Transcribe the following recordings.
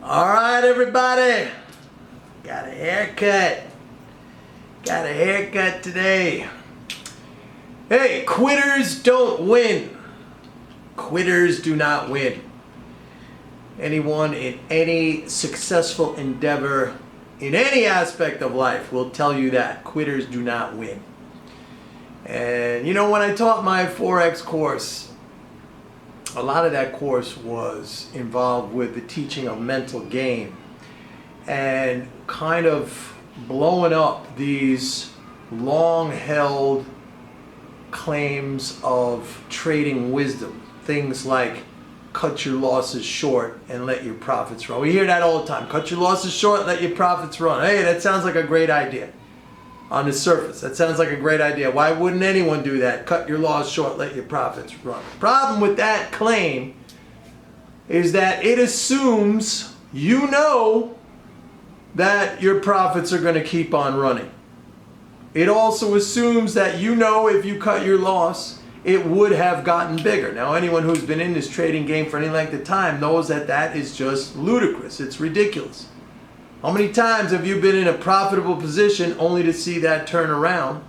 All right, everybody. Got a haircut. Got a haircut today. Hey, quitters don't win. Quitters do not win. Anyone in any successful endeavor in any aspect of life will tell you that quitters do not win. And you know, when I taught my Forex course, a lot of that course was involved with the teaching of mental game and kind of blowing up these long-held claims of trading wisdom. Things like cut your losses short and let your profits run. We hear that all the time. Cut your losses short, let your profits run. Hey, that sounds like a great idea. On the surface, that sounds like a great idea. Why wouldn't anyone do that? Cut your loss short, let your profits run. The problem with that claim is that it assumes you know that your profits are going to keep on running. It also assumes that you know if you cut your loss, it would have gotten bigger. Now, anyone who's been in this trading game for any length of time knows that that is just ludicrous. It's ridiculous. How many times have you been in a profitable position only to see that turn around?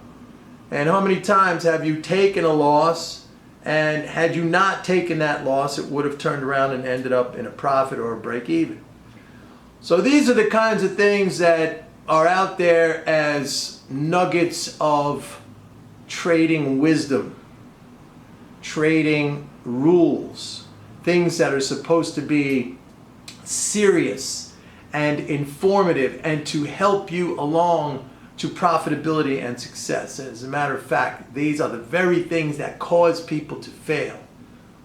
And how many times have you taken a loss, and had you not taken that loss, it would have turned around and ended up in a profit or a break even? So these are the kinds of things that are out there as nuggets of trading wisdom, trading rules, things that are supposed to be serious and informative and to help you along to profitability and success. As a matter of fact, these are the very things that cause people to fail,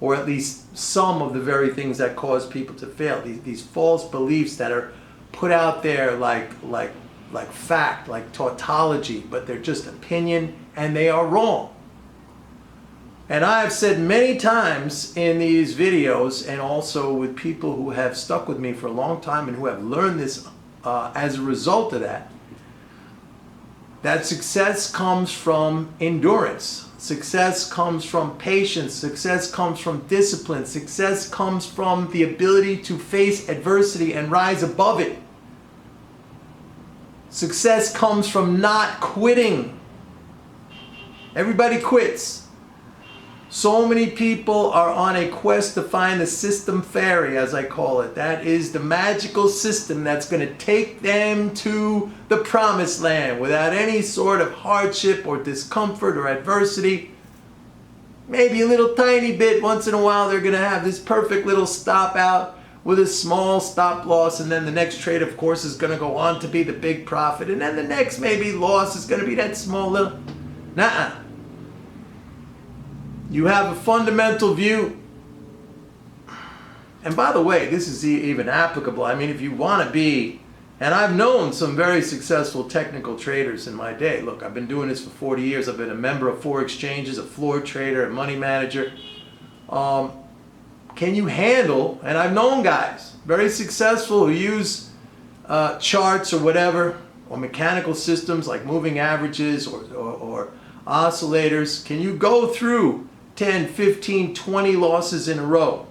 or at least some of the very things that cause people to fail. These false beliefs that are put out there like fact, like tautology, but they're just opinion and they are wrong. And I have said many times in these videos, and also with people who have stuck with me for a long time and who have learned this as a result of that, that success comes from endurance. Success comes from patience. Success comes from discipline. Success comes from the ability to face adversity and rise above it. Success comes from not quitting. Everybody quits. So many people are on a quest to find the system fairy, as I call it. That is the magical system that's going to take them to the promised land without any sort of hardship or discomfort or adversity. Maybe a little tiny bit once in a while they're going to have this perfect little stop out with a small stop loss, and then the next trade, of course, is going to go on to be the big profit, and then the next maybe loss is going to be that small little... Nuh-uh. You have a fundamental view. And by the way, this is even applicable. I mean, if you want to be, and I've known some very successful technical traders in my day. Look, I've been doing this for 40 years. I've been a member of 4 exchanges, a floor trader, a money manager. Can you handle, and I've known guys, very successful, who use charts or whatever, or mechanical systems like moving averages or oscillators. Can you go through 10, 15, 20 losses in a row?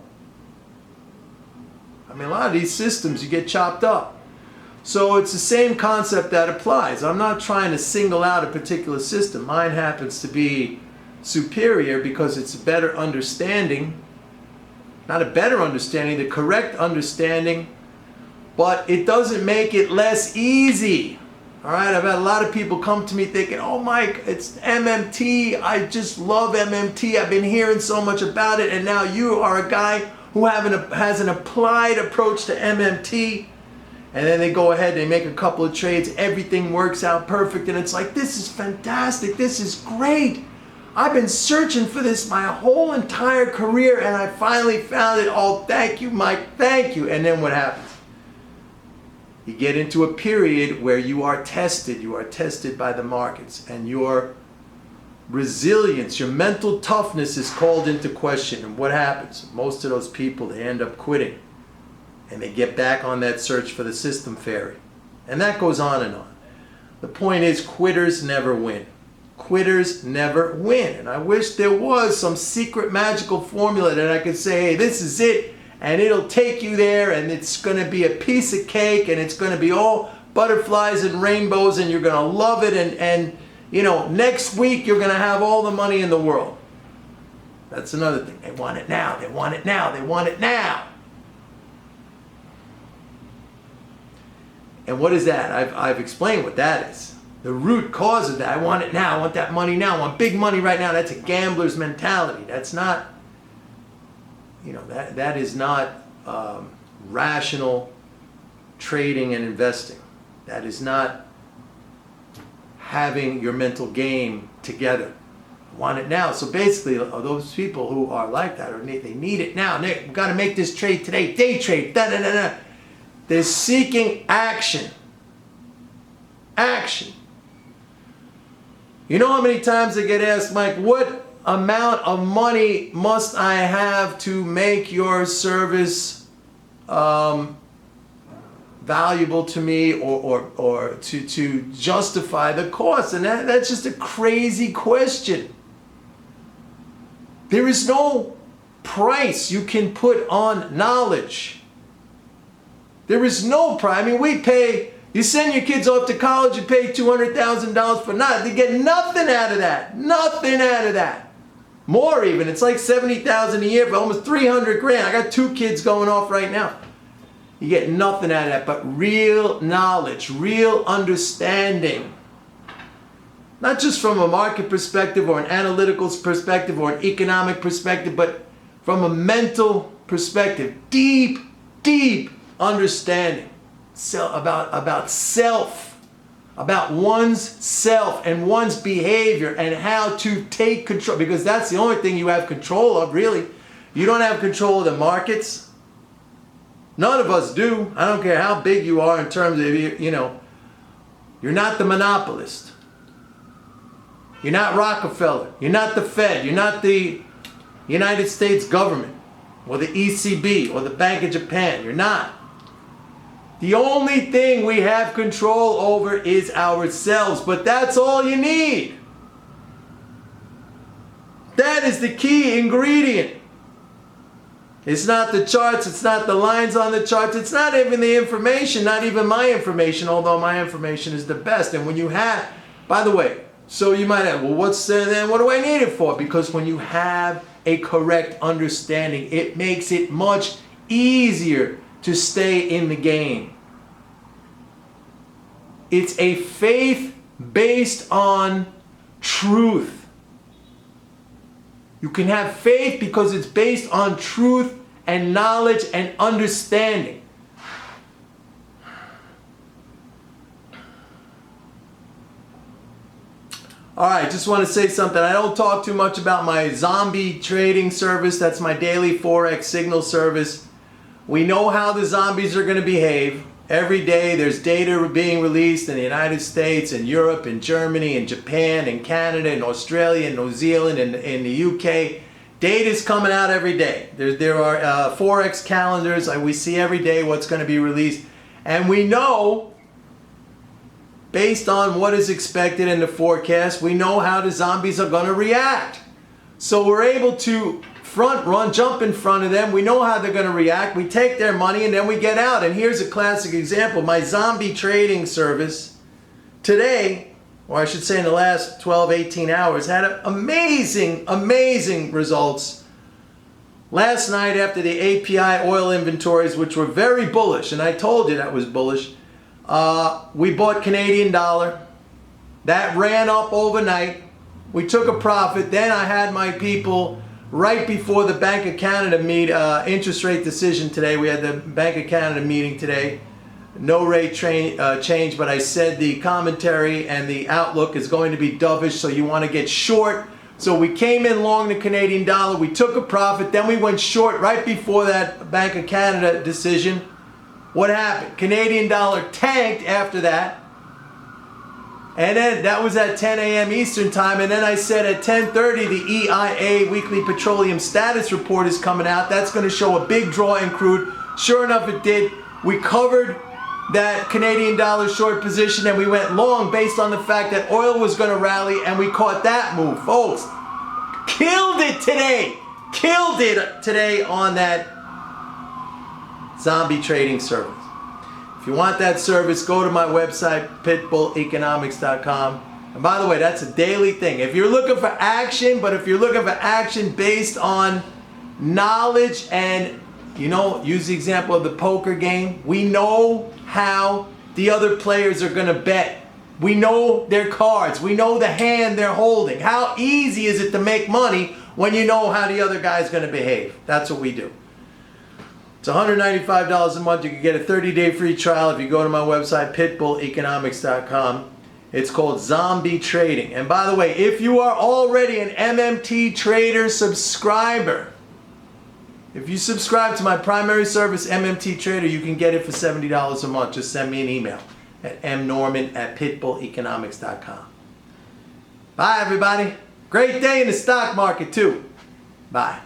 I mean, a lot of these systems, you get chopped up. So it's the same concept that applies. I'm not trying to single out a particular system. Mine happens to be superior because it's a better understanding. Not a better understanding, the correct understanding, but it doesn't make it less easy. All right, I've had a lot of people come to me thinking, oh, Mike, it's MMT. I just love MMT. I've been hearing so much about it. And now you are a guy who has an applied approach to MMT. And then they go ahead, they make a couple of trades. Everything works out perfect. And it's like, this is fantastic. This is great. I've been searching for this my whole entire career. And I finally found it. Oh, thank you, Mike. Thank you. And then what happens? You get into a period where you are tested. You are tested by the markets, and your resilience, your mental toughness is called into question. And what happens? Most of those people, they end up quitting, and they get back on that search for the system fairy. And that goes on and on. The point is, quitters never win. Quitters never win. And I wish there was some secret magical formula that I could say, hey, this is it, and it'll take you there, and it's going to be a piece of cake, and it's going to be all butterflies and rainbows, and you're going to love it, and you know, next week you're going to have all the money in the world. That's another thing. They want it now. They want it now. They want it now. And what is that? I've explained what that is. The root cause of that. I want it now. I want that money now. I want big money right now. That's a gambler's mentality. That's not, you know, that is not rational trading and investing. That is not having your mental game together. Want it now. So basically, those people who are like that, or they need it now. We've got to make this trade today. Day trade. Da, da, da, da. They're seeking action. Action. You know how many times I get asked, Mike, what amount of money must I have to make your service valuable to me, or to justify the cost? And that's just a crazy question. There is no price you can put on knowledge. There is no price. I mean, we pay, you send your kids off to college, you pay $200,000 for nothing. They get nothing out of that. Nothing out of that. More even. It's like $70,000 a year for almost 300 grand. I got 2 kids going off right now. You get nothing out of that but real knowledge, real understanding. Not just from a market perspective or an analytical perspective or an economic perspective, but from a mental perspective. Deep, deep understanding about self, about one's self and one's behavior and how to take control, because that's the only thing you have control of, really. You don't have control of the markets. None of us do. I don't care how big you are in terms of, you know, you're not the monopolist. You're not Rockefeller. You're not the Fed. You're not the United States government or the ECB or the Bank of Japan. You're not. The only thing we have control over is ourselves, but that's all you need. That is the key ingredient. It's not the charts, it's not the lines on the charts, it's not even the information, not even my information, although my information is the best. And when you have, by the way, so you might have, well, what's then, what do I need it for? Because when you have a correct understanding, it makes it much easier to stay in the game. It's a faith based on truth. You can have faith because it's based on truth and knowledge and understanding. All right, just want to say something. I don't talk too much about my Zombie Trading service. That's my daily Forex signal service. We know how the zombies are going to behave. Every day there's data being released in the United States and Europe and Germany and Japan and Canada and Australia and New Zealand and in the UK. Data's coming out every day. There are Forex calendars. We see every day what's going to be released. And we know, based on what is expected in the forecast, we know how the zombies are going to react. So we're able to front run, jump in front of them. We know how they're going to react. We take their money and then we get out. And here's a classic example. My Zombie Trading service today, or I should say in the last 12, 18 hours, had amazing, amazing results. Last night after the API oil inventories, which were very bullish, and I told you that was bullish, we bought Canadian dollar. That ran up overnight. We took a profit. Then I had my people right before the Bank of Canada interest rate decision today. We had the Bank of Canada meeting today. No rate change, but I said the commentary and the outlook is going to be dovish, so you want to get short. So we came in long the Canadian dollar. We took a profit. Then we went short right before that Bank of Canada decision. What happened? Canadian dollar tanked after that. And then that was at 10 a.m. Eastern time. And then I said at 10:30, the EIA Weekly Petroleum Status Report is coming out. That's going to show a big draw in crude. Sure enough, it did. We covered that Canadian dollar short position and we went long based on the fact that oil was going to rally, and we caught that move. Folks, killed it today. Killed it today on that Zombie Trading Service. If you want that service, go to my website, pitbulleconomics.com. And by the way, that's a daily thing. If you're looking for action, but if you're looking for action based on knowledge and, use the example of the poker game, we know how the other players are going to bet. We know their cards. We know the hand they're holding. How easy is it to make money when you know how the other guy's going to behave? That's what we do. It's $195 a month. You can get a 30-day free trial if you go to my website, pitbulleconomics.com. It's called Zombie Trading. And by the way, if you are already an MMT Trader subscriber, if you subscribe to my primary service, MMT Trader, you can get it for $70 a month. Just send me an email at mnorman@pitbulleconomics.com. Bye, everybody. Great day in the stock market, too. Bye.